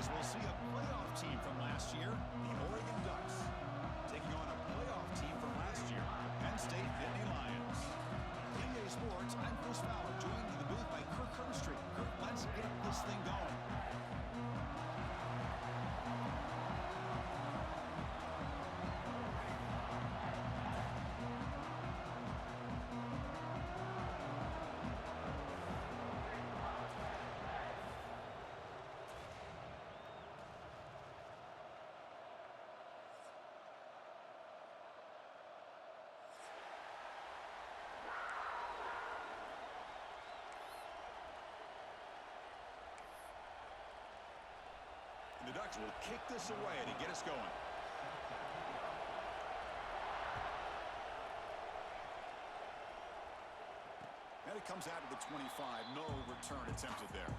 as we'll see a playoff team from last year, the Oregon Ducks, taking on a playoff team from last year, the Penn State Nittany Lions. EA Sports, I'm Chris Fowler, joined in the booth by Kirk Herbstreit. Kirk, let's get this thing going. The Ducks will kick this away to get us going. And it comes out of the 25. No return attempted there.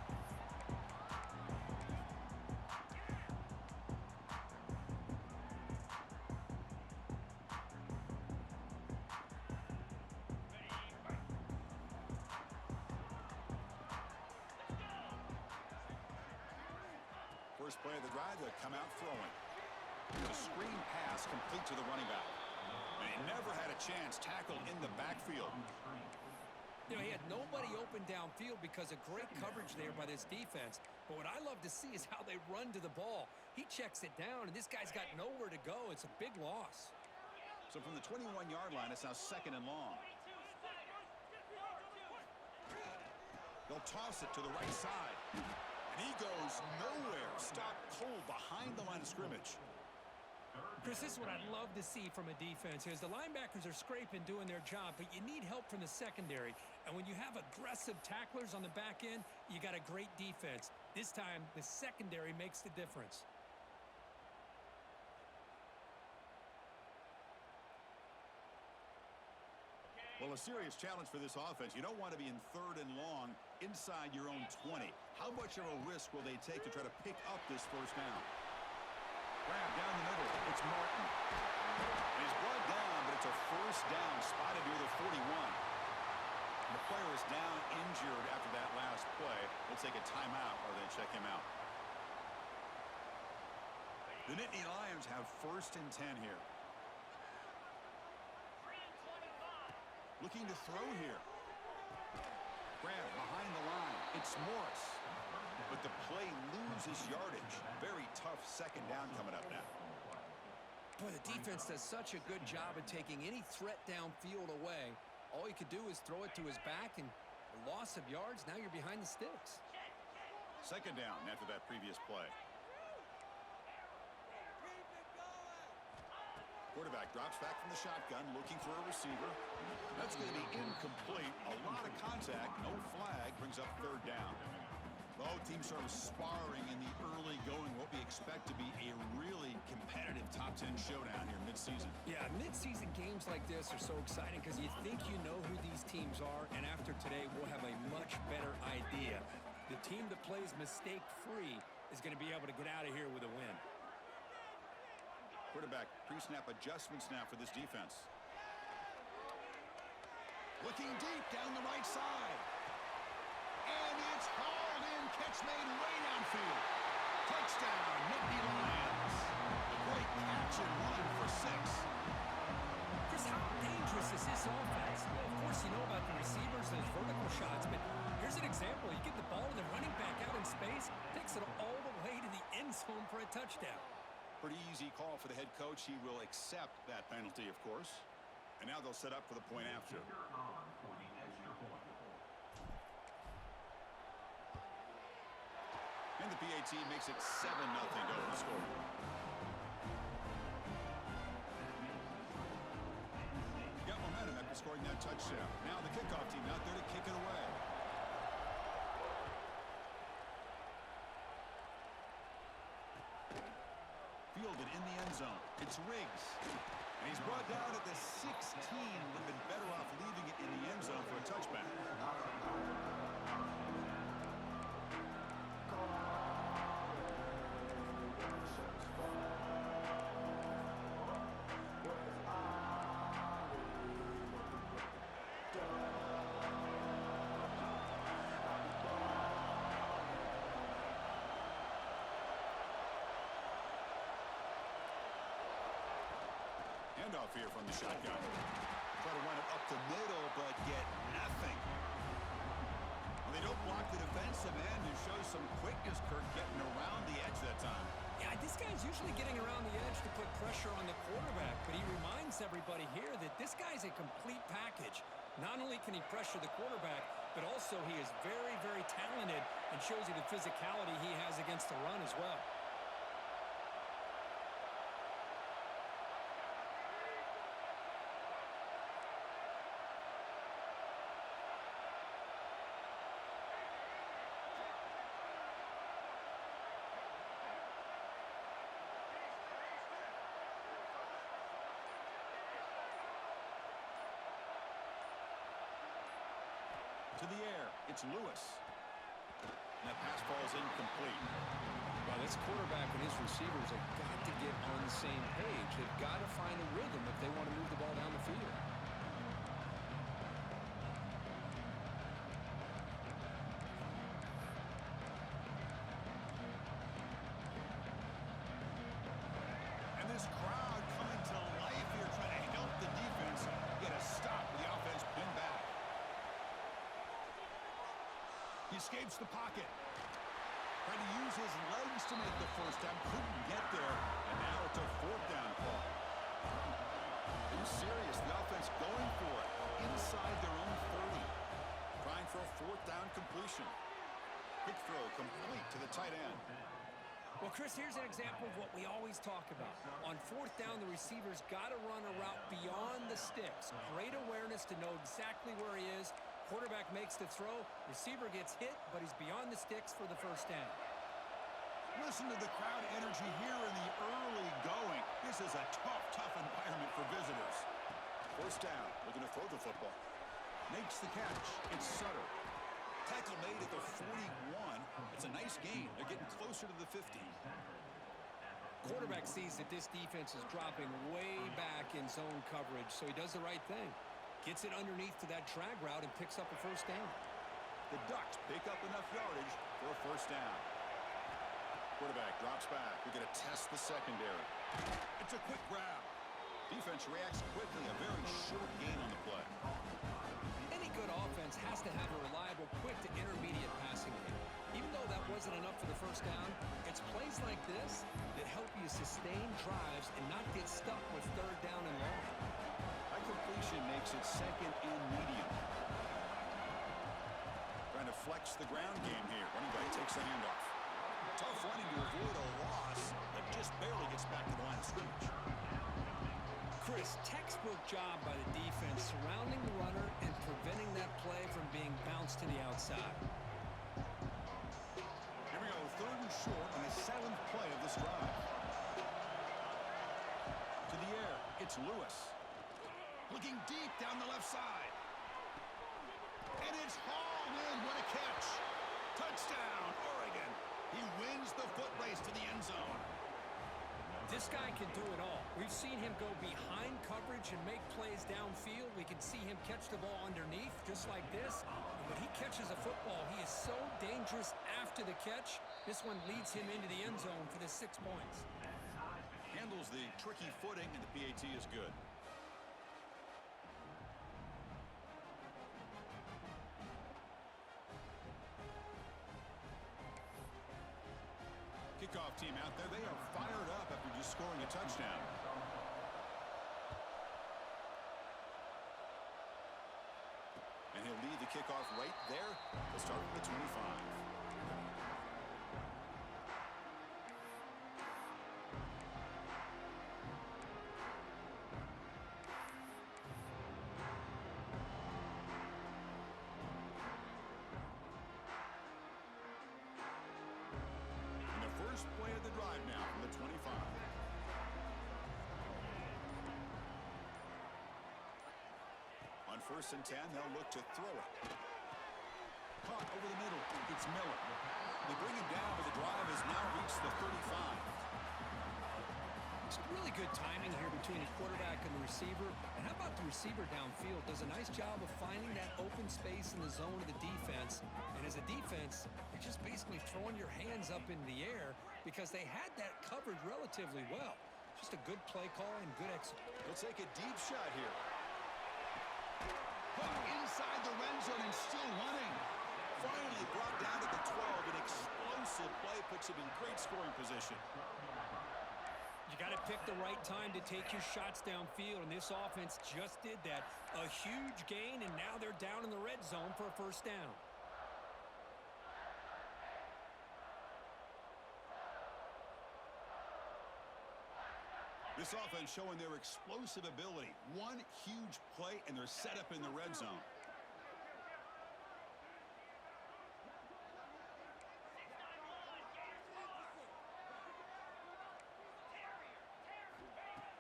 First play of the drive, they'll come out throwing. The screen pass complete to the running back. And he never had a chance tackled in the backfield. You know, he had nobody open downfield because of great coverage there by this defense. But what I love to see is how they run to the ball. He checks it down, and this guy's got nowhere to go. It's a big loss. So from the 21-yard line, it's now 2nd and long. They'll toss it to the right side. And he goes nowhere. Stop cold behind the line of scrimmage. Chris, this is what I'd love to see from a defense is the linebackers are scraping, doing their job, but you need help from the secondary. And when you have aggressive tacklers on the back end, you got a great defense. This time, the secondary makes the difference. Well, a serious challenge for this offense. You don't want to be in 3rd and long inside your own 20. How much of a risk will they take to try to pick up this first down? Grab down the middle. It's Martin. And he's brought down, but it's a first down spotted near the 41. And the player is down injured after that last play. We'll take a timeout or then check him out. The Nittany Lions have 1st and 10 here. Looking to throw here. Grab behind the line. It's Morris. But the play loses yardage. Very tough 2nd down coming up now. Boy, the defense does such a good job of taking any threat downfield away. All you could do is throw it to his back, and a loss of yards, now you're behind the sticks. 2nd down after that previous play. Quarterback drops back from the shotgun, looking for a receiver. That's going to be incomplete. A lot of contact, no flag, brings up 3rd down. Both teams sort of sparring in the early going, what we expect to be a really competitive top 10 showdown here mid-season. Yeah, mid-season games like this are so exciting because you think you know who these teams are, and after today, we'll have a much better idea. The team that plays mistake-free is going to be able to get out of here with a win. Quarterback pre-snap adjustments now for this defense. Looking deep down the right side. And it's hauled in. Catch made way downfield. Touchdown, Nittany Lions. A great catch and run for 6. Chris, how dangerous is this offense? Well, of course, you know about the receivers, those vertical shots, but here's an example. You get the ball to the running back out in space, takes it all the way to the end zone for a touchdown. Pretty easy call for the head coach. He will accept that penalty, of course. And now they'll set up for the point after. And the PAT makes it 7-0 to open score. Got momentum after scoring that touchdown. Now the kickoff team out there to kick it away. Fielded in the end zone. It's Riggs. And he's brought down at the 16. Would have been better off leaving it in the end zone for a touchback. Handoff here from the shotgun. Try to run it up the middle, but get nothing. Well, they don't block the defensive end and show some quickness, Kirk, getting around the edge that time. Yeah, this guy's usually getting around the edge to put pressure on the quarterback, but he reminds everybody here that this guy's a complete package. Not only can he pressure the quarterback, but also he is very, very talented and shows you the physicality he has against the run as well. To the air, it's Lewis. And that pass ball is incomplete. Well, this quarterback and his receivers have got to get on the same page. They've got to find a rhythm if they want to move the ball down the field. And this crowd coming to life here, trying to help the defense get a stop with the offense pinned back. He escapes the pocket. Trying to use his legs to make the first down. Couldn't get there. And now it's a fourth down call. Being serious. The offense going for it. Inside their own 30. Trying for a fourth down completion. Quick throw complete to the tight end. Well, Chris, here's an example of what we always talk about. On fourth down, the receiver's got to run a route beyond the sticks. Great awareness to know exactly where he is. Quarterback makes the throw. Receiver gets hit, but he's beyond the sticks for the first down. Listen to the crowd energy here in the early going. This is a tough environment for visitors. First down, looking to throw the football. Makes the catch. It's Sutter. Tackle made at the 41. It's a nice gain. They're getting closer to the 50. Quarterback sees that this defense is dropping way back in zone coverage, so he does the right thing. Gets it underneath to that drag route and picks up a first down. The Ducks pick up enough yardage for a first down. Quarterback drops back. We're going to test the secondary. It's a quick grab. Defense reacts quickly. A very short gain on the play. Any good offense has to have a reliable, quick to intermediate passing game. Even though that wasn't enough for the first down, it's plays like this that help you sustain drives and not get stuck with third down and long. High completion makes it second and medium. Trying to flex the ground game here. Running back takes the handoff. Tough running to avoid a loss, but just barely gets back to the line of scrimmage. Chris, textbook job by the defense surrounding the runner and preventing that play from being bounced to the outside. Here we go, third and short on the 7th play of this drive. To the air, it's Lewis. Looking deep down the left side. And it's hauled in. What a catch. Touchdown, Oregon. He wins the foot race to the end zone. This guy can do it all. We've seen him go behind coverage and make plays downfield. We can see him catch the ball underneath, just like this. And when he catches a football, he is so dangerous after the catch. This one leads him into the end zone for the 6 points. Handles the tricky footing, and the PAT is good. Kickoff team out there, they are fired up after just scoring a touchdown. And he'll lead the kickoff right there. They'll start at the 25. First play of the drive now from the 25. On 1st and 10, they'll look to throw it. Caught over the middle. It's Miller. They bring him down, but the drive has now reached the 35. It's really good timing here between the quarterback and the receiver. And how about the receiver downfield? Does a nice job of finding that open space in the zone of the defense. And as a defense, you're just basically throwing your hands up in the air because they had that covered relatively well. Just a good play call and good execution. He'll take a deep shot here. Hook inside the red zone and still running. Finally brought down to the 12. An explosive play puts him in great scoring position. You got to pick the right time to take your shots downfield, and this offense just did that. A huge gain, and now they're down in the red zone for a first down. This offense showing their explosive ability. One huge play, and they're set up in the red zone.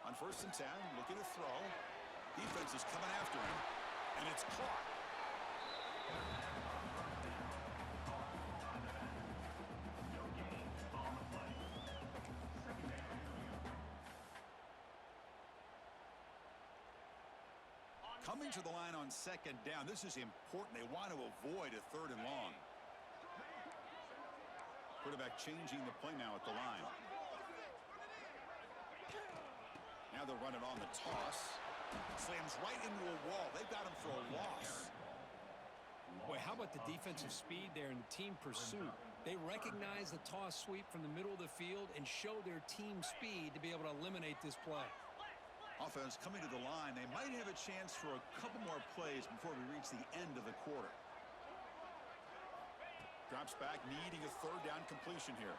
On 1st and 10, looking to throw. Defense is coming after him, and it's caught. Coming to the line on 2nd down. This is important. They want to avoid a 3rd and long. Quarterback changing the play now at the line. Now they'll run it on the toss. Slams right into a wall. They've got him for a loss. Boy, how about the defensive speed there and the team pursuit? They recognize the toss sweep from the middle of the field and show their team speed to be able to eliminate this play. Offense coming to the line. They might have a chance for a couple more plays before we reach the end of the quarter. Drops back, needing a 3rd down completion here.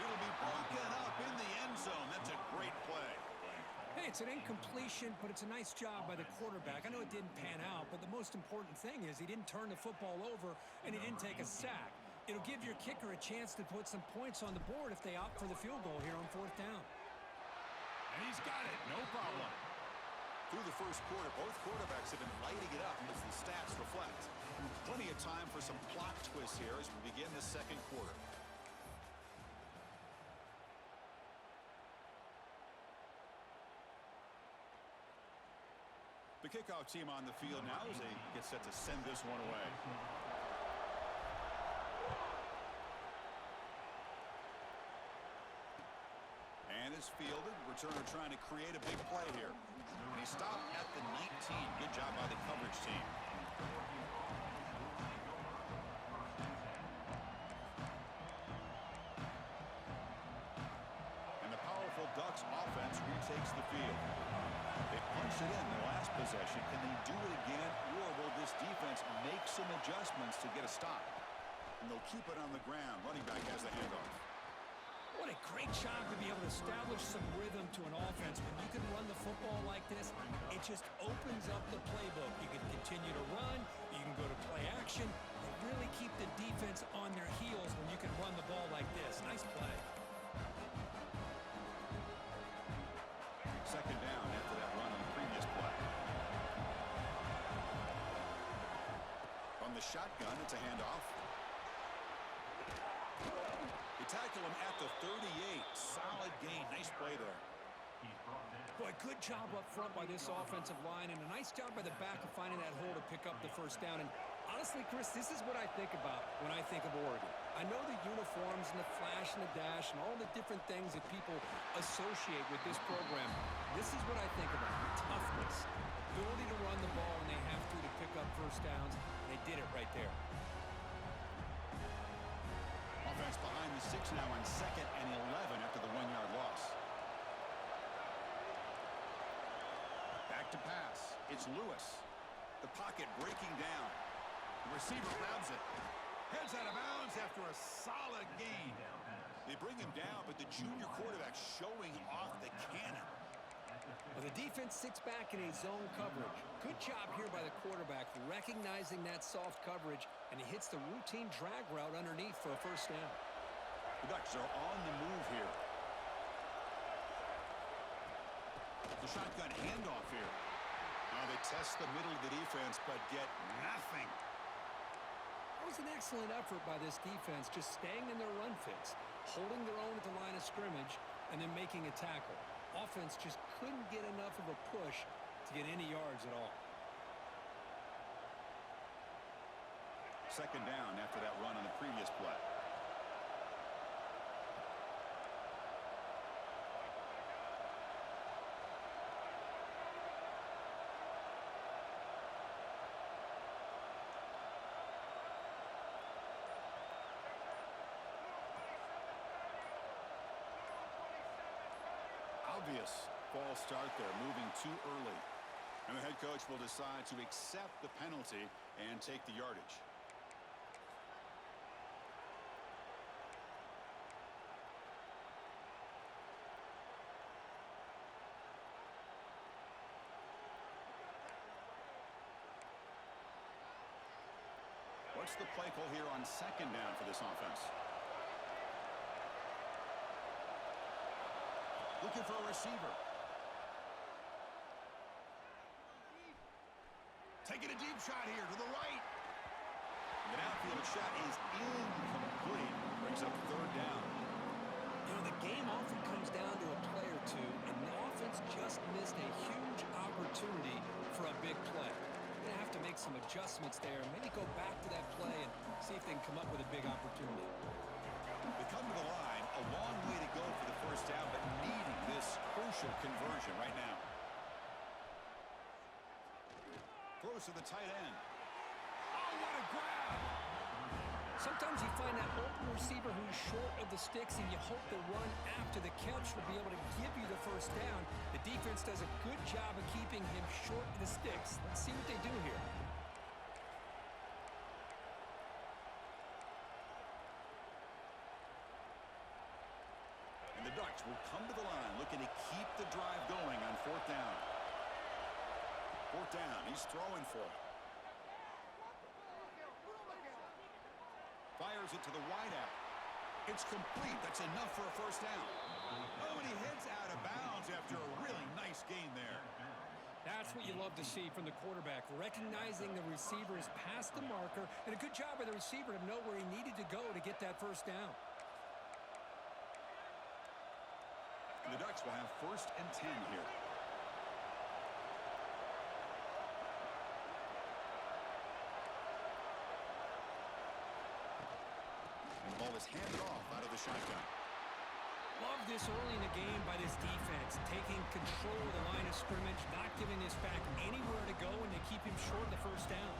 It'll be broken up in the end zone. That's a great play. Hey, it's an incompletion, but it's a nice job by the quarterback. I know it didn't pan out, but the most important thing is he didn't turn the football over and he didn't take a sack. It'll give your kicker a chance to put some points on the board if they opt for the field goal here on 4th down. And he's got it, no problem. Through the first quarter, both quarterbacks have been lighting it up as the stats reflect. Plenty of time for some plot twists here as we begin the 2nd quarter. The kickoff team on the field now as they get set to send this one away. And is fielded. Returner trying to create a big play here. And he stopped at the 19. Good job by the coverage team. And the powerful Ducks offense retakes the field. They punched it in their last possession. Can they do it again, or will this defense make some adjustments to get a stop? And they'll keep it on the ground. Running back has the handoff. What a great job to be able to establish some rhythm to an offense. When you can run the football like this, it just opens up the playbook. You can continue to run. You can go to play action. And really keep the defense on their heels when you can run the ball like this. Nice play. 2nd down after that run on the previous play. From the shotgun, it's a handoff. They tackle him at the 38. Solid gain. Nice play there. Boy, good job up front by this offensive line, and a nice job by the back of finding that hole to pick up the 1st down. And honestly, Chris, this is what I think about when I think of Oregon. I know the uniforms and the flash and the dash and all the different things that people associate with this program. This is what I think about. Toughness. Ability to run the ball when they have to pick up 1st downs. They did it right there. Offense behind the 6 now on 2nd and 11 after the 1-yard loss. Back to pass. It's Lewis. The pocket breaking down. The receiver grabs it. Heads out of bounds after a solid gain. They bring him down, but the junior quarterback showing off the cannon. Well, the defense sits back in a zone coverage. Good job here by the quarterback, recognizing that soft coverage, and he hits the routine drag route underneath for a 1st down. The Ducks are on the move here. The shotgun handoff here. Now they test the middle of the defense, but get nothing. That was an excellent effort by this defense, just staying in their run fits, holding their own at the line of scrimmage, and then making a tackle. Offense just couldn't get enough of a push to get any yards at all. 2nd down after that run on the previous play. Obvious false start there, moving too early. And the head coach will decide to accept the penalty and take the yardage. What's the play call here on second down for this offense? Looking for a receiver. Taking a deep shot here to the right. The downfield shot is incomplete. Brings up third down. You know, the game often comes down to a play or two, and the offense just missed a huge opportunity for a big play. They're going to have to make some adjustments there, maybe go back to that play and see if they can come up with a big opportunity. They come to the line, a long way to go for the first down, but needing this crucial conversion right now. Throws to the tight end. Oh, what a grab! Sometimes you find that open receiver who's short of the sticks, and you hope the run after the catch will be able to give you the first down. The defense does a good job of keeping him short of the sticks. Let's see what they do here. And the Ducks will come to the line looking to keep the drive going on fourth down. Fourth down, he's throwing for it. Fires it to the wideout. It's complete. That's enough for a first down. Oh, and he heads out of bounds after a really nice gain there. That's what you love to see from the quarterback, recognizing the receiver is past the marker, and a good job by the receiver to know where he needed to go to get that first down. And the Ducks will have first and 10 here. The ball is handed off out of the shotgun. Love this early in the game by this defense, taking control of the line of scrimmage, not giving this back anywhere to go, and they keep him short of the first down.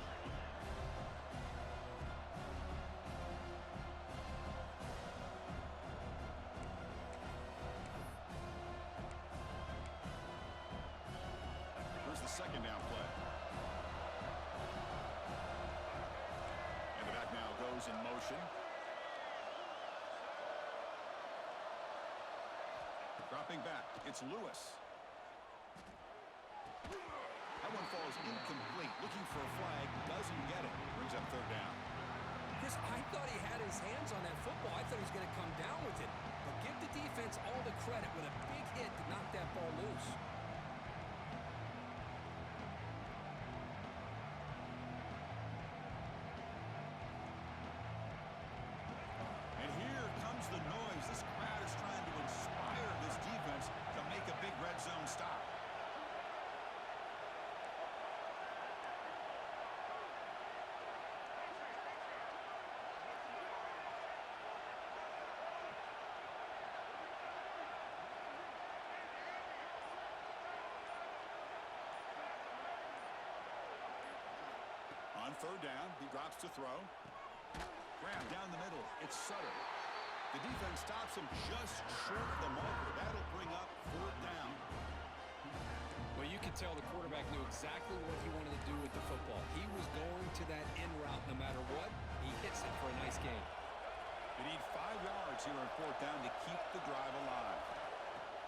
Here's the second down play. And the back now goes in motion. Dropping back, it's Lewis. That one falls incomplete. Looking for a flag, doesn't get it. Brings up third down. Chris, I thought he had his hands on that football. I thought he was going to come down with it. But give the defense all the credit with a big hit to knock that ball loose. And here comes the noise. This crowd is trying to inspire this defense to make a big red zone stop. On third down, he drops to throw. Grab down the middle. It's Sutter. The defense stops him just short of the marker. That'll bring up fourth down. Well, you could tell the quarterback knew exactly what he wanted to do with the football. He was going to that in route no matter what. He hits it for a nice gain. They need 5 yards here on fourth down to keep the drive alive.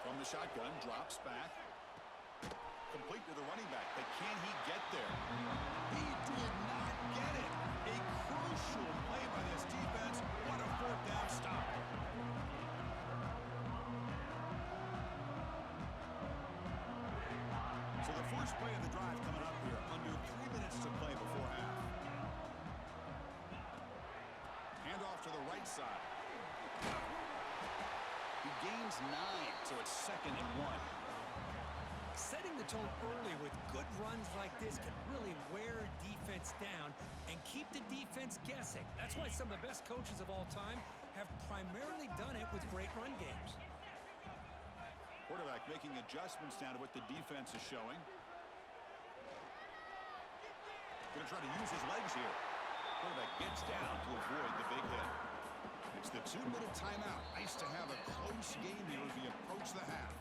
From the shotgun, drops back. Complete to the running back, but can he get there? He did not get it. A crucial play by this defense. What a fourth down stop. So the first play of the drive coming up here. Under 3 minutes to play before half. Hand off to the right side. He gains 9, so it's second and 1. Setting the tone early with good runs like this can really wear defense down and keep the defense guessing. That's why some of the best coaches of all time have primarily done it with great run games. Quarterback making adjustments down to what the defense is showing. Going to try to use his legs here. Quarterback gets down to avoid the big hit. It's the 2-minute timeout. Nice to have a close game here as we approach the half.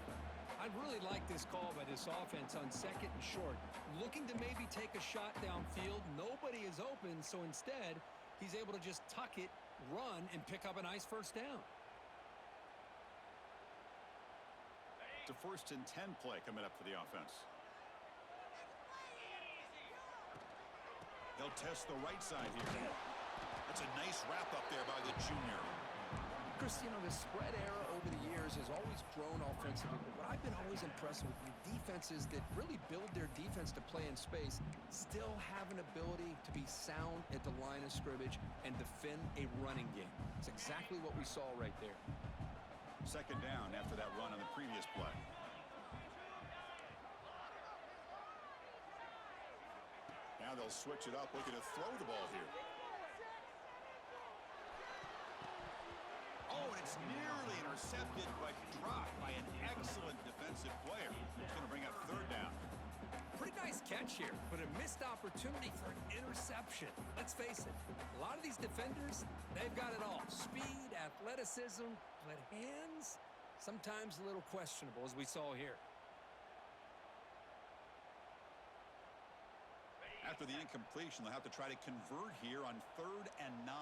I really like this call by this offense on second and short. Looking to maybe take a shot downfield. Nobody is open, so instead, he's able to just tuck it, run, and pick up a nice first down. It's a 1st and 10 play coming up for the offense. They'll test the right side here. That's a nice wrap up there by the junior. Chris, you know, the spread era over the years has always grown offensively, but what I've been always impressed with defenses that really build their defense to play in space still have an ability to be sound at the line of scrimmage and defend a running game. It's exactly what we saw right there. 2nd down after that run on the previous play. Now they'll switch it up, looking to throw the ball here. Oh, and it's nearly intercepted, but dropped by an excellent defensive player. It's going to bring up 3rd down. Pretty nice catch here, but a missed opportunity for an interception. Let's face it, a lot of these defenders, they've got it all. Speed, athleticism, but hands, sometimes a little questionable, as we saw here. After the incompletion, they'll have to try to convert here on 3rd and 9.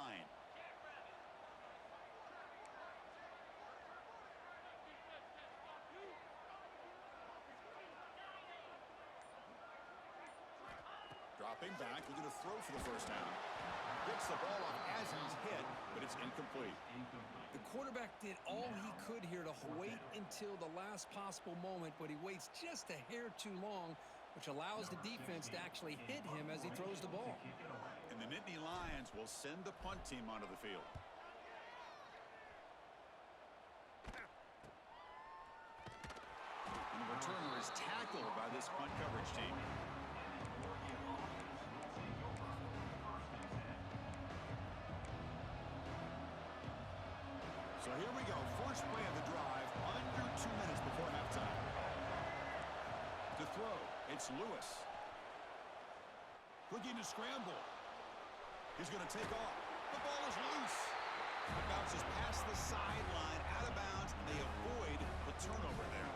Dropping back, looking to throw for the first down. Gets the ball off as he's hit, but it's incomplete. The quarterback did all he could here to wait until the last possible moment, but he waits just a hair too long, which allows the defense to actually hit him as he throws the ball. And the Nittany Lions will send the punt team onto the field. And the returner is tackled by this punt coverage team. So here we go. First play of the drive, under 2 minutes before halftime. To throw, it's Lewis. Looking to scramble. He's going to take off. The ball is loose. It bounces past the sideline, out of bounds, and they avoid the turnover there.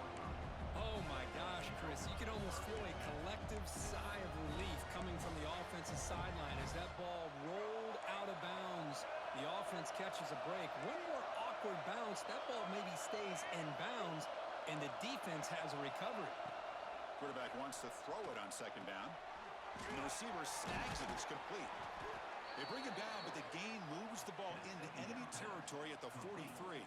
Oh my gosh, Chris, you can almost feel a collective sigh of relief coming from the offensive sideline as that ball rolled out of bounds. The offense catches a break. One more awkward bounce, that ball maybe stays in bounds, and the defense has a recovery. Quarterback wants to throw it on 2nd down. And the receiver snags it. It's complete. They bring it down, but the gain moves the ball into enemy territory at the 43.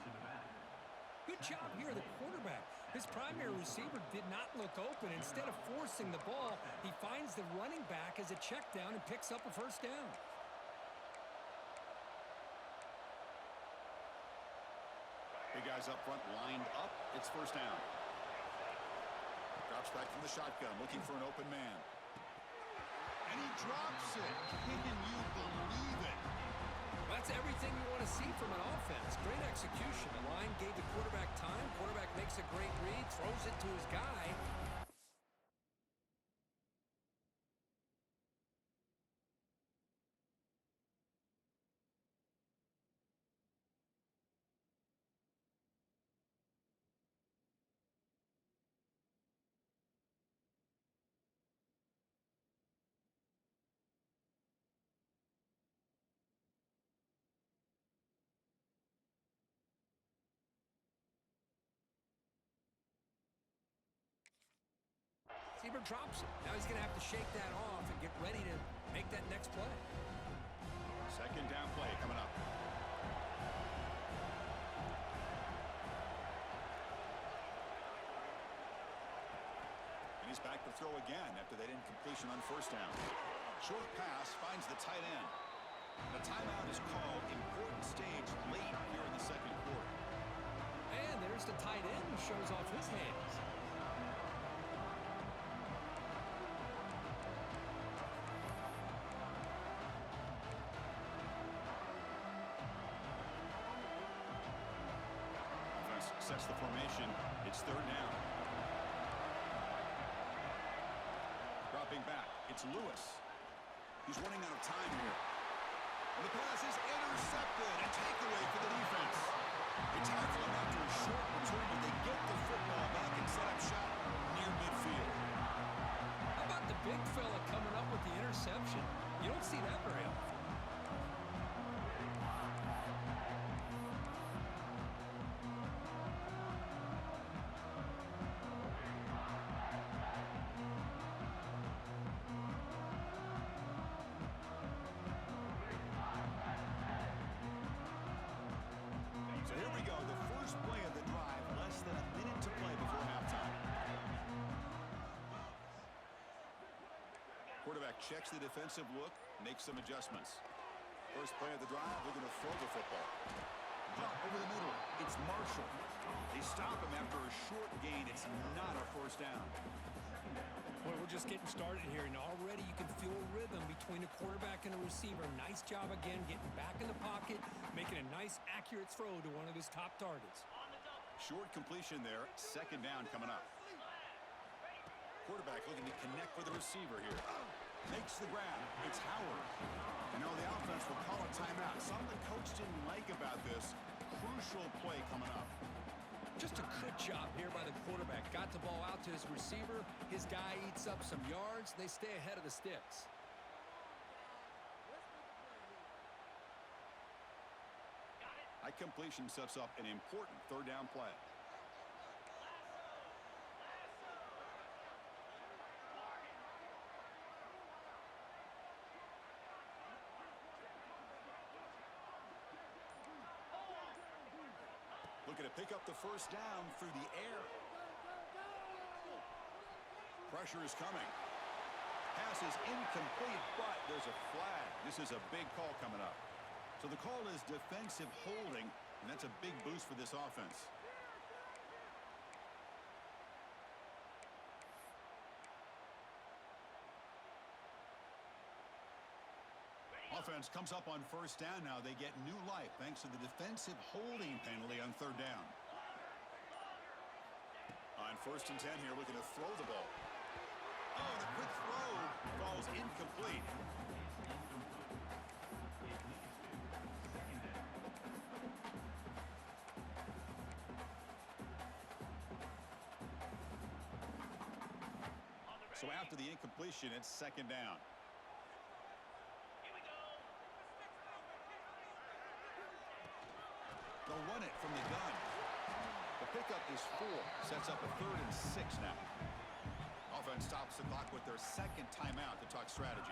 Good job here, the quarterback. His primary receiver did not look open. Instead of forcing the ball, he finds the running back as a check down and picks up a first down. Big guys up front lined up. It's first down. Drops back from the shotgun, looking for an open man. And he drops it. Can you believe it? That's everything you want to see from an offense. Great execution. The line gave the quarterback time. Quarterback makes a great read, throws it to his guy. Receiver drops it. Now he's going to have to shake that off and get ready to make that next play. 2nd down play coming up. And he's back to throw again after that incompletion on 1st down. Short pass finds the tight end. The timeout is called. Important stage late here in the 2nd quarter. And there's the tight end who shows off his hands. Sets the formation. It's 3rd down. Dropping back. It's Lewis. He's running out of time here. And the pass is intercepted. A takeaway for the defense. They tackle him after a short return, but they get the football back and set up shop. checks the defensive look, makes some adjustments. First play of the drive, looking to throw the football. Jump over the middle. It's Marshall. They stop him after a short gain. It's not a first down. Well, we're just getting started here, and already you can feel a rhythm between the quarterback and the receiver. Nice job again getting back in the pocket, making a nice, accurate throw to one of his top targets. Short completion there. Second down coming up. Quarterback looking to connect with the receiver here. Makes the grab. It's Howard. You know, the offense will call a timeout. Something the coach didn't like about this. Crucial play coming up. Just a good job here by the quarterback. Got the ball out to his receiver. His guy eats up some yards. They stay ahead of the sticks. High completion sets up an important third down play. Looking to pick up the first down through the air. Pressure is coming. Pass is incomplete, but there's a flag. This is a big call coming up. So the call is defensive holding, and that's a big boost for this offense. Offense comes up on first down now. They get new life thanks to the defensive holding penalty on third down. On first and 10 here, looking to throw the ball. Oh, the quick throw falls incomplete. So after the incompletion, it's second down. They'll run it from the gun. The pickup is 4. Sets up a 3rd and 6 now. Offense stops the clock with their second timeout to talk strategy.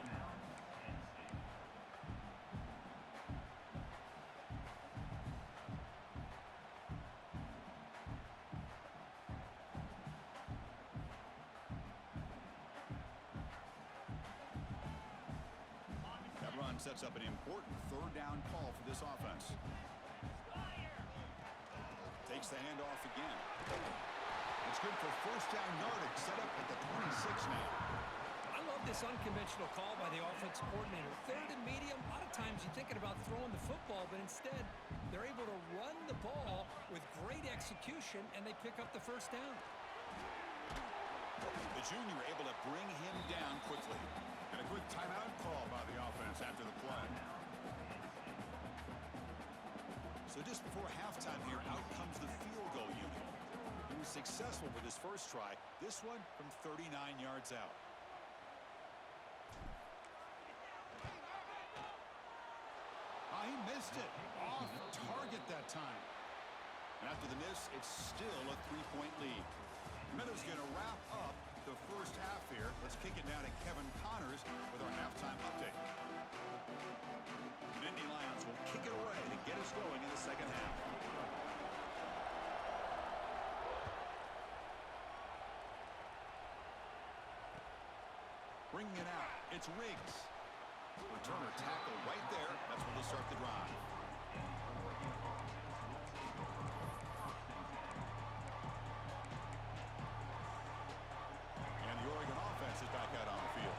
That run sets up an important third down call for this offense. Takes the handoff again. It's good for first down yardage. Set up at the 26 now. I love this unconventional call by the offensive coordinator. Third and medium, a lot of times you're thinking about throwing the football, but instead they're able to run the ball with great execution, and they pick up the first down. The junior able to bring him down quickly. And a quick timeout call by the offense after the play. So just before halftime here, out comes the field goal unit. He was successful with his first try. This one from 39 yards out. He missed it. Off target that time. And after the miss, it's still a 3-point lead. Minutes going to wrap up the first half here. Let's kick it down to Kevin Connors with our halftime update. The Nittany Lions will kick it away to get us going in the second half. Bringing it out, it's Riggs. Returner tackle right there. That's when they'll start the drive. And the Oregon offense is back out on the field.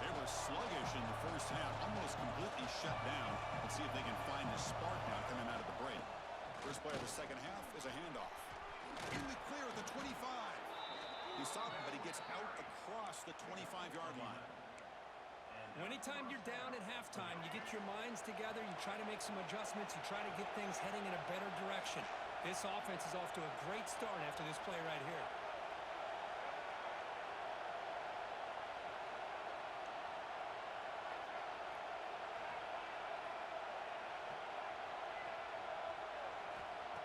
They were sluggish in the first half, almost completely shut down. Let's see if they can find the spark now coming out of the break. First play of the second half is a handoff. In the clear at the 25. He stopped him, but he gets out across the 25-yard line. Anytime you're down at halftime, you get your minds together, you try to make some adjustments, you try to get things heading in a better direction. This offense is off to a great start after this play right here.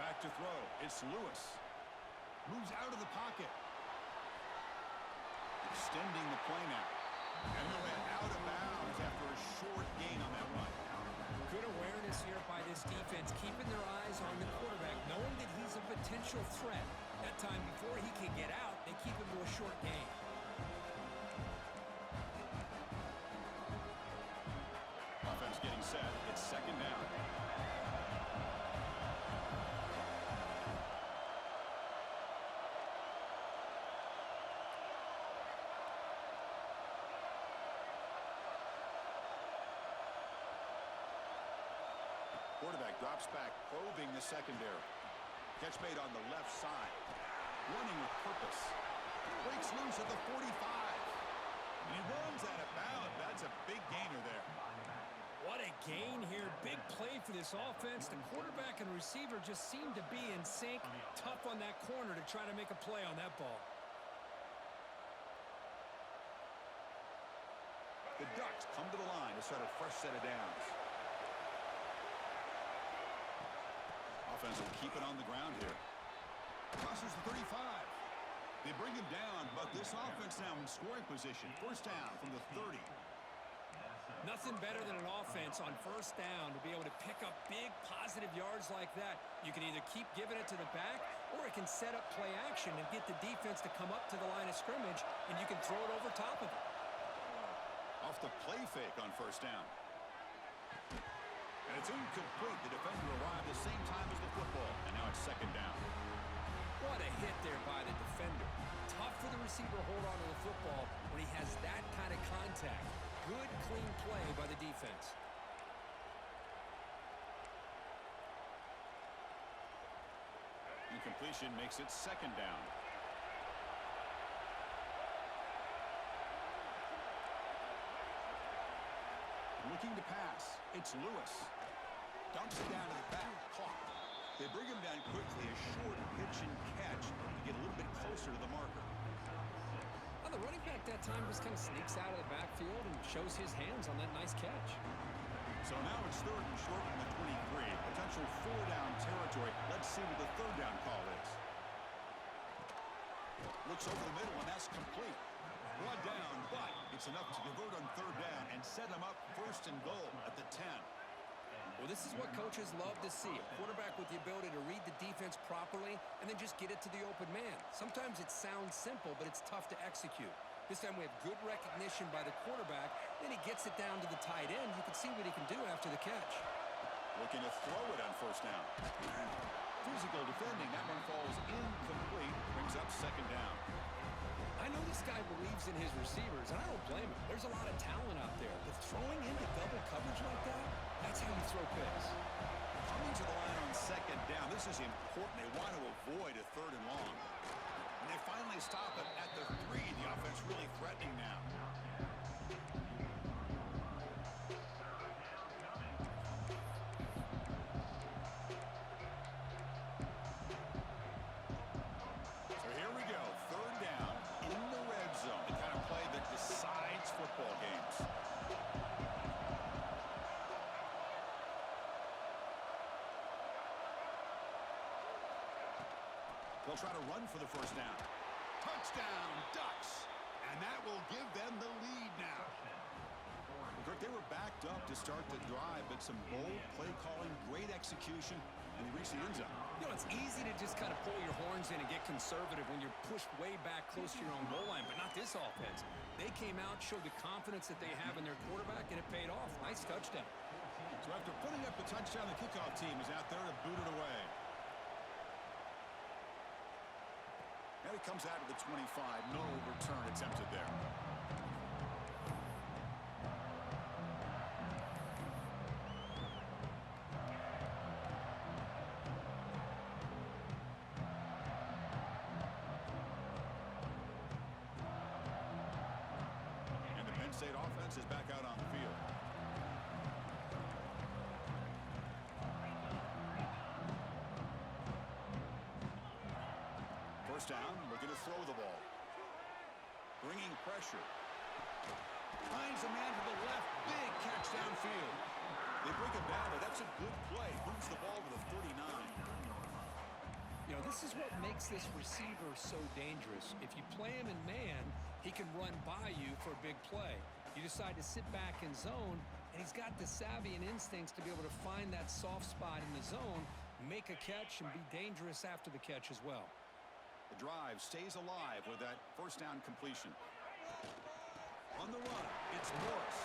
Back to throw. It's Lewis. Moves out of the pocket. Extending the play now. And he went out of bounds after a short gain on that run. Good awareness here by this defense, keeping their eyes on the quarterback, knowing that he's a potential threat. That time before he can get out, they keep him to a short gain. getting set. It's second down. Quarterback drops back, probing the secondary. Catch made on the left side. Running with purpose. Breaks loose at the 45. And he runs out of bounds. That's a big gainer there. What a gain here. Big play for this offense. The quarterback and receiver just seem to be in sync. Tough on that corner to try to make a play on that ball. The Ducks come to the line to start a fresh set of downs. Offense will keep it on the ground here. Crosses the 35. They bring him down, but this offense now in scoring position. First down from the 30. Nothing better than an offense on first down to be able to pick up big positive yards like that. You can either keep giving it to the back, or it can set up play action and get the defense to come up to the line of scrimmage, and you can throw it over top of it. Off the play fake on first down. And it's incomplete. The defender arrived the same time as the football. And now it's second down. What a hit there by the defender. Tough for the receiver to hold on to the football when he has that kind of contact. Good, clean play by the defense. Incompletion makes it second down. Looking to pass. It's Lewis. Dumps it down to the back. Caught. They bring him down quickly. A short pitch and catch to get a little bit closer to the marker. Well, the running back that time just kind of sneaks out of the backfield and shows his hands on that nice catch. So now it's third and short from the 23. Potential four-down territory. Let's see what the third down call is. Looks over the middle, and that's complete. Brought down, but it's enough to convert on third down and set them up first and goal at the 10. Well, this is what coaches love to see. A quarterback with the ability to read the defense properly and then just get it to the open man. Sometimes it sounds simple, but it's tough to execute. This time we have good recognition by the quarterback. Then he gets it down to the tight end. You can see what he can do after the catch. Looking to throw it on first down. Physical defending. That one falls incomplete. Brings up second down. I know this guy believes in his receivers, and I don't blame him. There's a lot of talent out there, but throwing into double coverage like that, that's how you throw picks. Coming to the line on second down. This is important. They want to avoid a third and long. And they finally stop it at the 3. The offense really threatening now. So here we go. Third down in the red zone. The kind of play that decides football games. They'll try to run for the first down. Touchdown, Ducks. And that will give them the lead now. Kirk, they were backed up to start the drive, but some bold play calling, great execution, and they reached the end zone. You know, it's easy to just kind of pull your horns in and get conservative when you're pushed way back close to your own goal line, but not this offense. They came out, showed the confidence that they have in their quarterback, and it paid off. Nice touchdown. So after putting up the touchdown, the kickoff team is out there to boot it away. Now he comes out of the 25. No return attempted there. And the Penn State offense is back out on the field. First down, looking to throw the ball. Bringing pressure. Finds a man to the left. Big catch downfield. They bring him down, but that's a good play. Moves the ball to the 39. You know, this is what makes this receiver so dangerous. If you play him in man, he can run by you for a big play. You decide to sit back in zone, and he's got the savvy and instincts to be able to find that soft spot in the zone, make a catch, and be dangerous after the catch as well. The drive stays alive with that first down completion. On the run, it's Morris.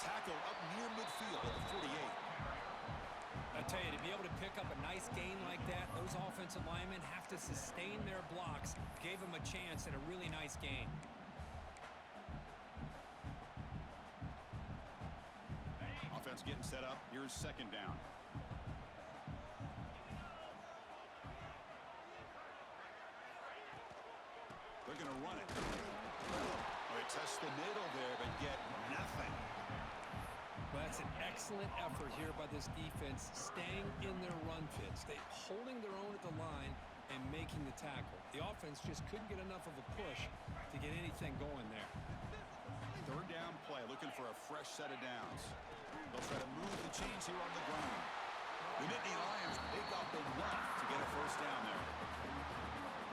Tackle up near midfield at the 48. I tell you, to be able to pick up a nice gain like that, those offensive linemen have to sustain their blocks. Gave them a chance at a really nice gain. Offense getting set up. Here's second down. They're going to run it. Oh, they test the middle there, but get nothing. Well, that's an excellent effort here by this defense, staying in their run fits. They holding their own at the line and making the tackle. The offense just couldn't get enough of a push to get anything going there. Third down play, looking for a fresh set of downs. They'll try to move the chains here on the ground. The Nittany Lions pick up enough to get a first down there.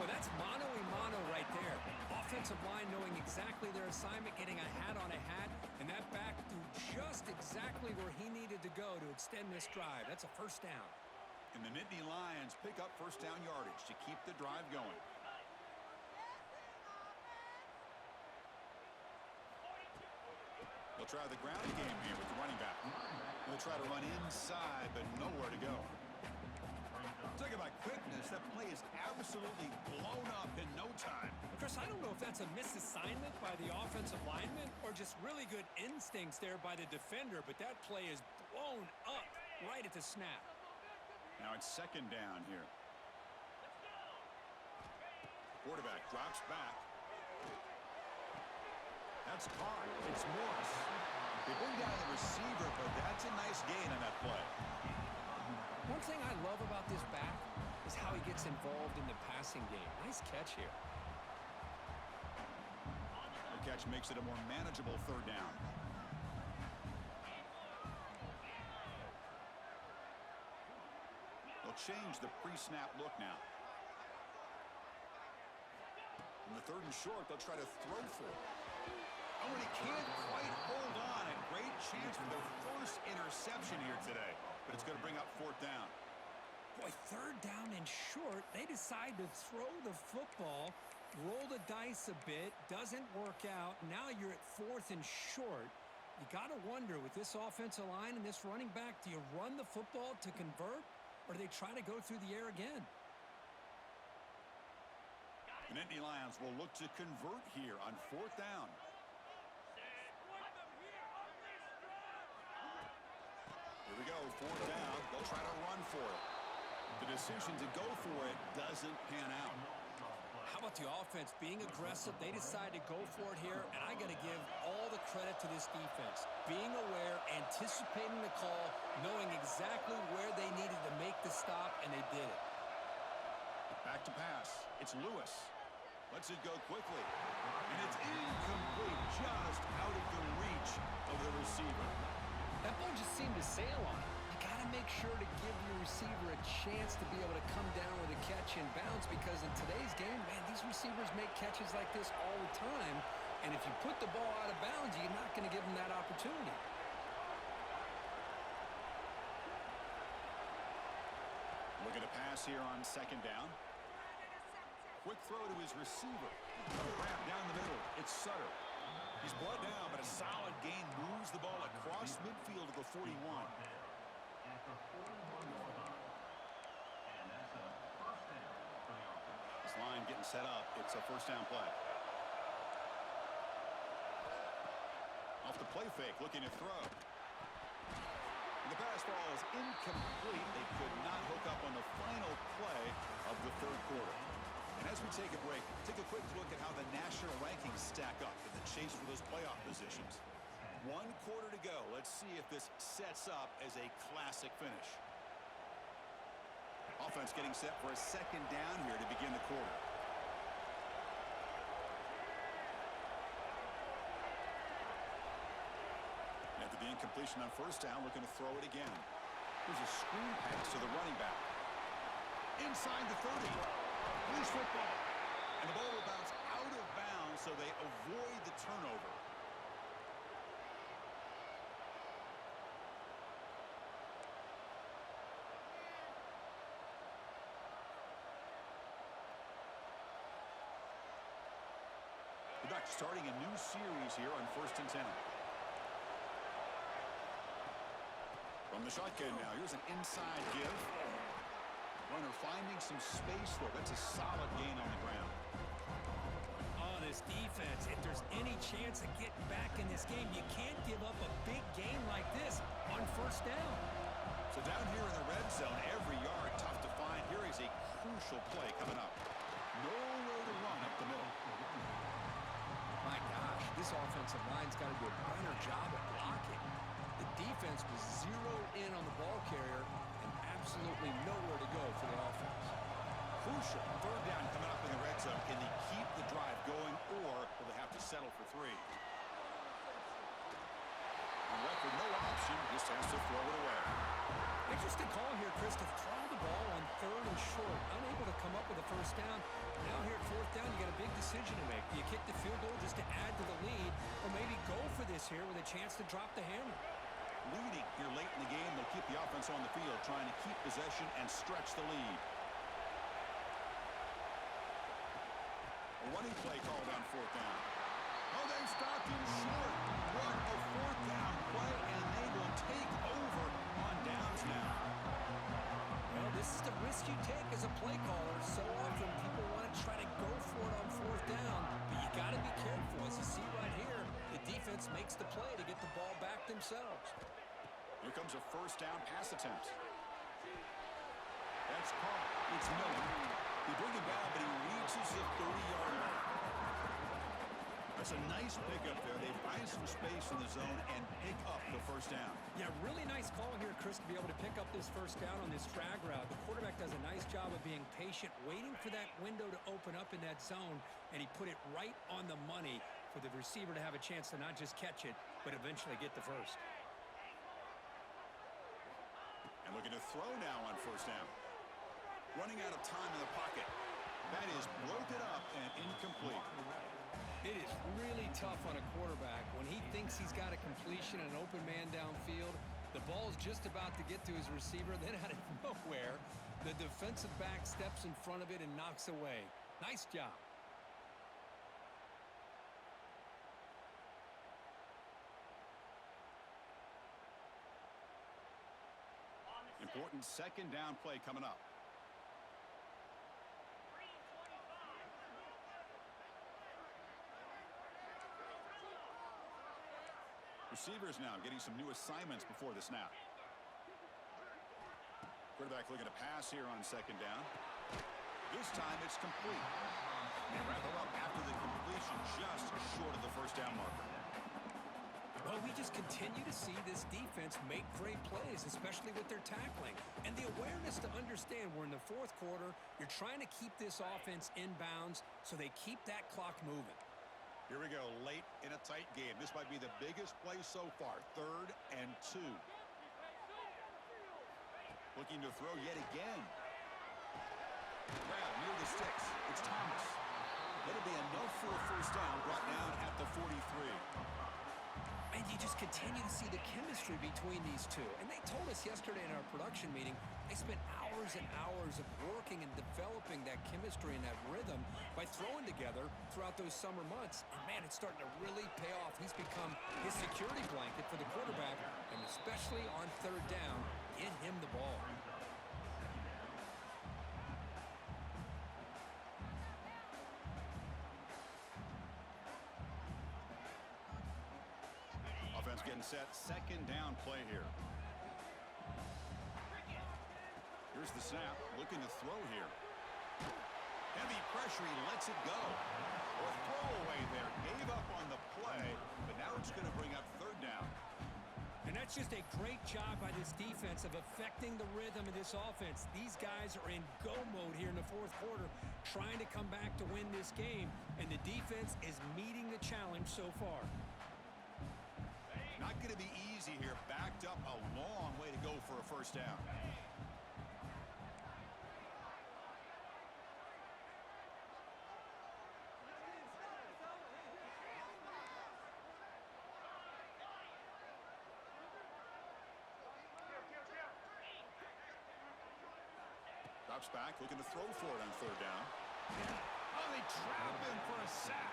Well, that's mano-a-mano right there. Offensive line knowing exactly their assignment, getting a hat on a hat, and that back threw just exactly where he needed to go to extend this drive. That's a first down. And the Nittany Lions pick up first down yardage to keep the drive going. They'll try the ground game here with the running back. They'll try to run inside, but nowhere to go. Talking about quickness, that play is absolutely blown up in no time. Chris, I don't know if that's a misassignment by the offensive lineman or just really good instincts there by the defender, but that play is blown up right at the snap. Now it's second down here. Quarterback drops back. That's caught. It's Morris. They bring down the receiver, but that's a nice gain on that play. One thing I love about this back is how he gets involved in the passing game. Nice catch here. The catch makes it a more manageable third down. They'll change the pre-snap look now. In the third and short, they'll try to throw for it. Oh, and he can't quite hold on. A great chance for their first interception here today. But it's going to bring up fourth down. Boy, third down and short. They decide to throw the football, roll the dice a bit, doesn't work out. Now you're at fourth and short. You got to wonder, with this offensive line and this running back, do you run the football to convert, or do they try to go through the air again? The Nittany Lions will look to convert here on fourth down. Here we go, fourth down. They'll try to run for it. The decision to go for it doesn't pan out. How about the offense being aggressive? They decide to go for it here, and I got to give all the credit to this defense. Being aware, anticipating the call, knowing exactly where they needed to make the stop, and they did it. Back to pass. It's Lewis. Lets it go quickly. And it's incomplete, just out of the reach of the receiver. That ball just seemed to sail on it. You got to make sure to give your receiver a chance to be able to come down with a catch and bounce, because in today's game, man, these receivers make catches like this all the time. And if you put the ball out of bounds, you're not going to give them that opportunity. Looking to pass here on second down. Quick throw to his receiver. Wrap down the middle. It's Sutter. He's brought down, but a solid gain moves the ball across midfield to the 41. This line getting set up. It's a first down play. Off the play fake, looking to throw. The pass ball is incomplete. They could not hook up on the final play of the third quarter. And as we take a break, take a quick look at how the national rankings stack up in the chase for those playoff positions. 1 quarter to go. Let's see if this sets up as a classic finish. Offense getting set for a second down here to begin the quarter. After the incompletion on first down, looking to throw it again. Here's a screen pass to the running back. Inside the 30. Loose football. And the ball will bounce out of bounds, so they avoid the turnover. The Ducks starting a new series here on 1st and 10. From the shotgun now, here's an inside give. Runner finding some space there. That's a solid gain on the ground. Oh, this defense, if there's any chance of getting back in this game, you can't give up a big game like this on first down. So down here in the red zone, every yard tough to find. Here is a crucial play coming up. Nowhere to run up the middle. My gosh, this offensive line's got to do a better job at blocking. The defense was zeroed in on the ball carrier and absolutely nowhere to go for the offense. Crucial third down coming up in the red zone. Can they keep the drive going, or will they have to settle for 3? On record, no option. Just has to throw it away. Interesting call here, Chris, to throw the ball on 3rd and short. Unable to come up with a first down. Now here at 4th down, you got a big decision to make. Do you kick the field goal just to add to the lead, or maybe go for this here with a chance to drop the hammer? Leading here late in the game, they'll keep the offense on the field, trying to keep possession and stretch the lead. A running play called on 4th down. Oh, they stopped him short. What a 4th down play, and they will take over on downs now. Well, this is the risk you take as a play caller. So often people want to try to go for it on 4th down, but you got to be careful. As you see right here, the defense makes the play to get the ball back themselves. Here comes a first down pass attempt. That's caught. It's Miller. They bring him down, but he reaches the 30-yard line. That's a nice pickup there. They find some space in the zone and pick up the first down. Yeah, really nice call here, Chris, to be able to pick up this first down on this drag route. The quarterback does a nice job of being patient, waiting for that window to open up in that zone, and he put it right on the money for the receiver to have a chance to not just catch it, but eventually get the first. And looking to throw now on first down. Running out of time in the pocket. That is broken up and incomplete. It is really tough on a quarterback when he thinks he's got a completion and an open man downfield. The ball's just about to get to his receiver. Then out of nowhere, the defensive back steps in front of it and knocks away. Nice job. Important second down play coming up. Receivers now getting some new assignments before the snap. Quarterback looking to pass here on second down. This time it's complete. And rather up after the completion, just short of the first down marker. Well, we just continue to see this defense make great plays, especially with their tackling. And the awareness to understand we're in the 4th quarter, you're trying to keep this offense in bounds so they keep that clock moving. Here we go, late in a tight game. This might be the biggest play so far, 3rd and 2. Looking to throw yet again. Grab near the sticks. It's Thomas. That'll be enough for a first down, brought down at the 43. And you just continue to see the chemistry between these two. And they told us yesterday in our production meeting, they spent hours and hours of working and developing that chemistry and that rhythm by throwing together throughout those summer months. And man, it's starting to really pay off. He's become his security blanket for the quarterback, and especially on 3rd down, get him the ball. Offense getting set, second down play here. Here's the snap, looking to throw here. Heavy pressure, he lets it go. Or throwaway there, gave up on the play, but now it's going to bring up 3rd down. And that's just a great job by this defense of affecting the rhythm of this offense. These guys are in go mode here in the 4th quarter, trying to come back to win this game, and the defense is meeting the challenge so far. Not going to be easy here. Backed up a long way to go for a first down. Drops back, looking to throw for it on 3rd down. Oh, they trap him for a sack.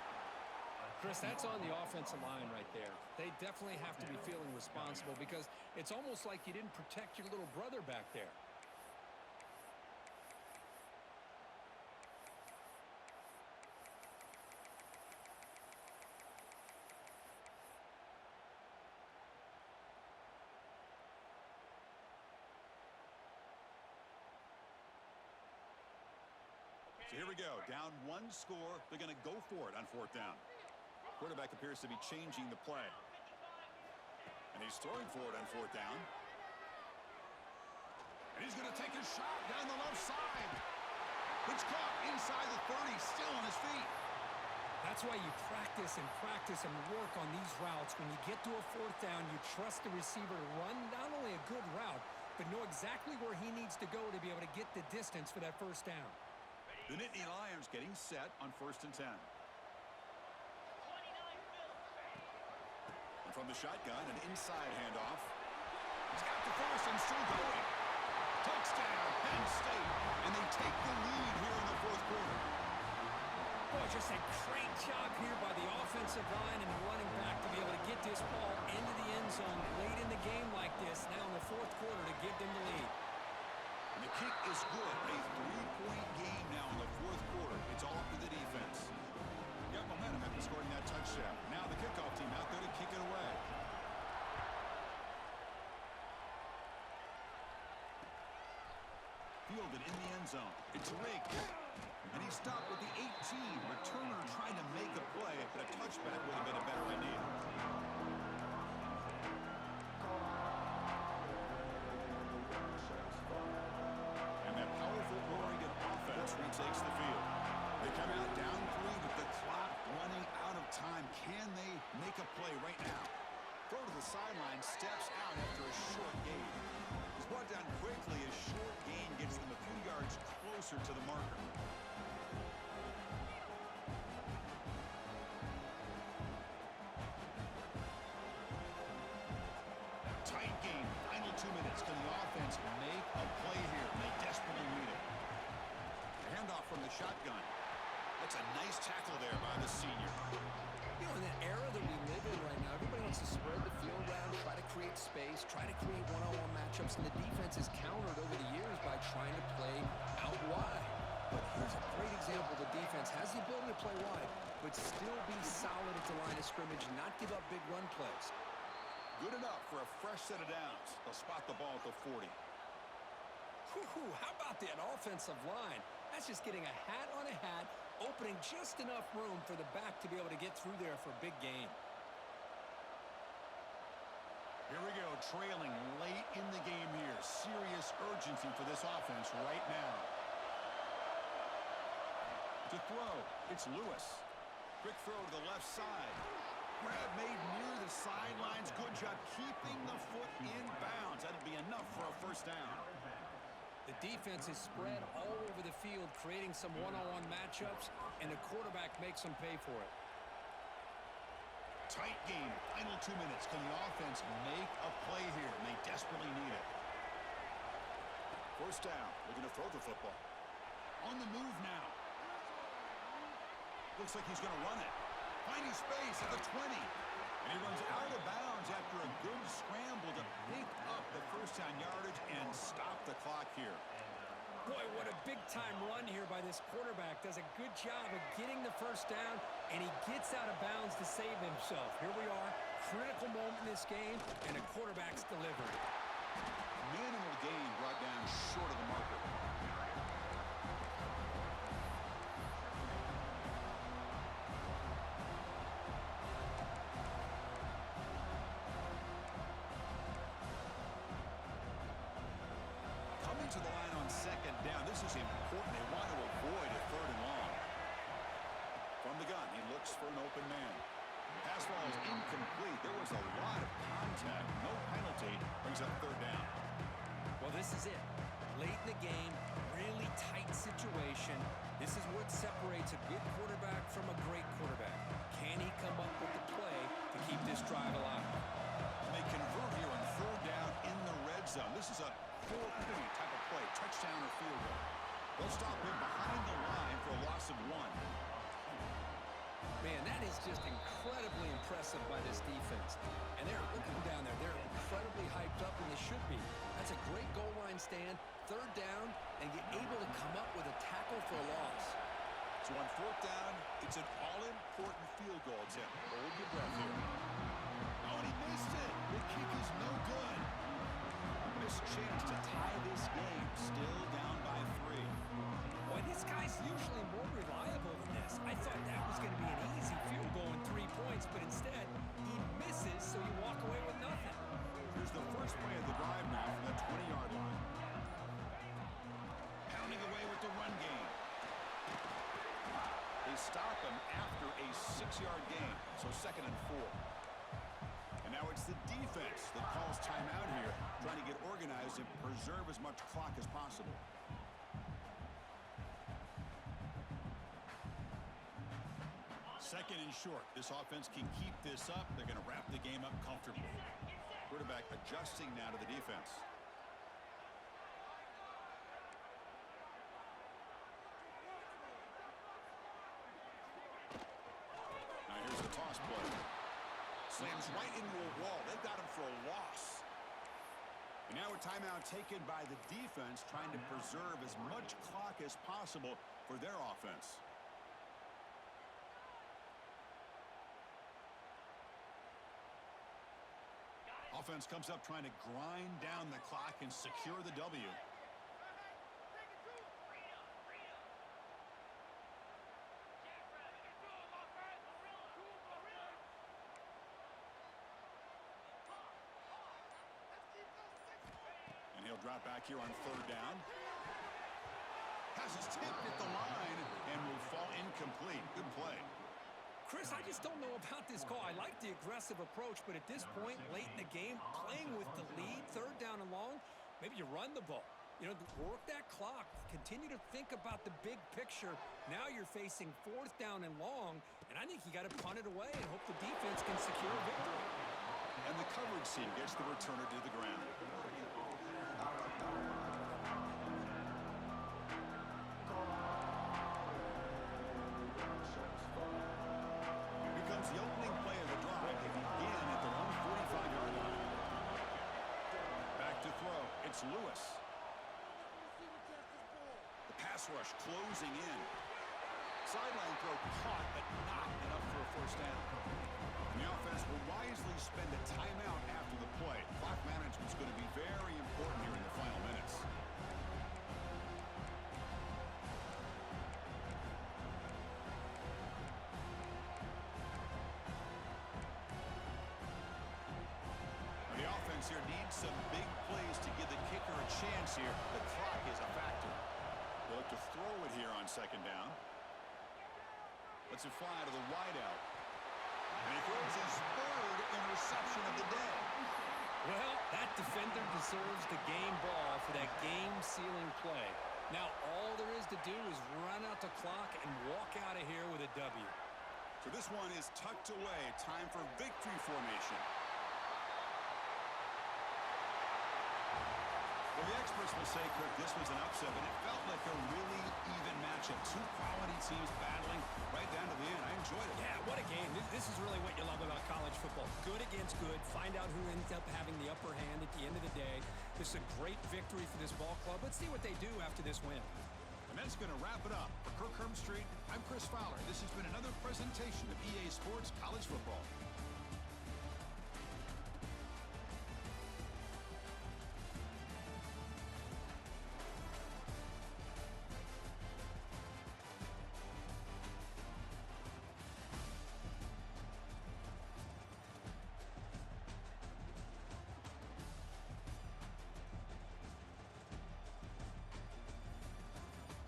Chris, that's on the offensive line right there. They definitely have to be feeling responsible because it's almost like you didn't protect your little brother back there. So here we go. Down one score. They're going to go for it on fourth down. Quarterback appears to be changing the play. And he's throwing for it on fourth down. And he's going to take a shot down the left side. It's caught inside the 30, still on his feet. That's why you practice and work on these routes. When you get to a fourth down, you trust the receiver to run not only a good route, but know exactly where he needs to go to be able to get the distance for that first down. The Nittany Lions getting set on 1st and 10. And from the shotgun, an inside handoff. He's got the first and still going. Touchdown, Penn State. And they take the lead here in the fourth quarter. Boy, just a great job here by the offensive line and the running back to be able to get this ball into the end zone late in the game like this, now in the fourth quarter, to give them the lead. And the kick is good. A 3-point game now in the fourth quarter. It's all up to the defense. Got momentum after scoring that touchdown. Now the kickoff team out there to kick it away. Fielded in the end zone. It's rigged. And he stopped with the 18. Returner trying to make a play, but a touchback would have been a better idea. Takes the field. They come out down 3 with the clock running out of time. Can they make a play right now? Throw to the sideline, steps out after a short gain. He's brought down quickly. A short gain gets them a few yards closer to the marker. Tight game. Final 2 minutes. Can the offense make a play here? They desperately need it. Handoff from the shotgun. That's a nice tackle there by the senior. You know, in the era that we live in right now, everybody wants to spread the field around, try to create space, try to create one-on-one matchups, and the defense is countered over the years by trying to play out wide. But here's a great example. The defense has the ability to play wide, but still be solid at the line of scrimmage and not give up big run plays. Good enough for a fresh set of downs. They'll spot the ball at the 40. Whew, how about that offensive line? That's just getting a hat on a hat, opening just enough room for the back to be able to get through there for a big gain. Here we go, trailing late in the game here. Serious urgency for this offense right now. To throw, it's Lewis. Quick throw to the left side. Grab made near the sidelines. Good job keeping the foot in bounds. That'll be enough for a first down. The defense is spread all over the field, creating some one-on-one matchups, and the quarterback makes them pay for it. Tight game. Final 2 minutes. Can the offense make a play here? And they desperately need it. First down. Looking to throw the football. On the move now. Looks like he's going to run it. Finding space at the 20. And he runs out of bounds after a good scramble to pick up the first down yardage and stop the clock here. Boy, what a big-time run here by this quarterback. Does a good job of getting the first down, and he gets out of bounds to save himself. Here we are, critical moment in this game, and the quarterback's delivered. Minimal gain brought down short of the marker. To the line on second down. This is important. They want to avoid a third and long. From the gun, he looks for an open man. Pass ball is incomplete. There was a lot of contact. No penalty. Brings up third down. Well, this is it. Late in the game, really tight situation. This is what separates a good quarterback from a great quarterback. Can he come up with the play to keep this drive alive? And they convert here on third down in the red zone. This is a 4-point type of play, touchdown or field goal. They'll stop him behind the line for a loss of 1. Man, that is just incredibly impressive by this defense. And look at them down there. They're incredibly hyped up, and they should be. That's a great goal line stand, third down, and get able to come up with a tackle for a loss. So on fourth down, it's an all-important field goal attempt. Hold your breath here. Oh, and he missed it. The kick is no good. Missed chance to tie this game. Still down by 3. Boy, this guy's usually more reliable than this. I thought that was going to be an easy field goal in 3 points, but instead, he misses, so you walk away with nothing. Here's the first play of the drive now from the 20-yard line. Pounding away with the run game. They stop him after a 6-yard gain, so 2nd and 4. And now it's the defense that calls timeout here, trying to get organized and preserve as much clock as possible. Second and short. This offense can keep this up. They're going to wrap the game up comfortably. Quarterback adjusting now to the defense. Now here's the toss play. Slams right into a wall. They've got him for a loss. And now a timeout taken by the defense, trying to preserve as much clock as possible for their offense. Offense comes up trying to grind down the clock and secure the W. And he'll drop back here on third down. Has his tipped at the line and will fall incomplete. Good play. Chris, I just don't know about this call. I like the aggressive approach, but at this point, late in the game, playing with the lead, third down and long, maybe you run the ball. You know, work that clock. Continue to think about the big picture. Now you're facing fourth down and long, and I think you got to punt it away and hope the defense can secure a victory. And the coverage team gets the returner to the ground. The opening play of the drive. They begin at their own 45-yard line. Back to throw. It's Lewis. The pass rush closing in. Sideline throw caught, but not enough for a first down. And the offense will wisely spend a timeout after the play. Clock management is going to be very important here in the final minutes. Here needs some big plays to give the kicker a chance here. The clock is a factor. They'll look to throw it here on second down. Lets it fly to the wideout. And he throws his third interception of the day. Well, that defender deserves the game ball for that game-sealing play. Now all there is to do is run out the clock and walk out of here with a W. So this one is tucked away. Time for victory formation. Well, the experts will say, Kirk, this was an upset, but it felt like a really even matchup. Two quality teams battling right down to the end. I enjoyed it. Yeah, what a game. This is really what you love about college football. Good against good. Find out who ends up having the upper hand at the end of the day. This is a great victory for this ball club. Let's see what they do after this win. And that's going to wrap it up. For Kirk Herbstreit, I'm Chris Fowler. This has been another presentation of EA Sports College Football.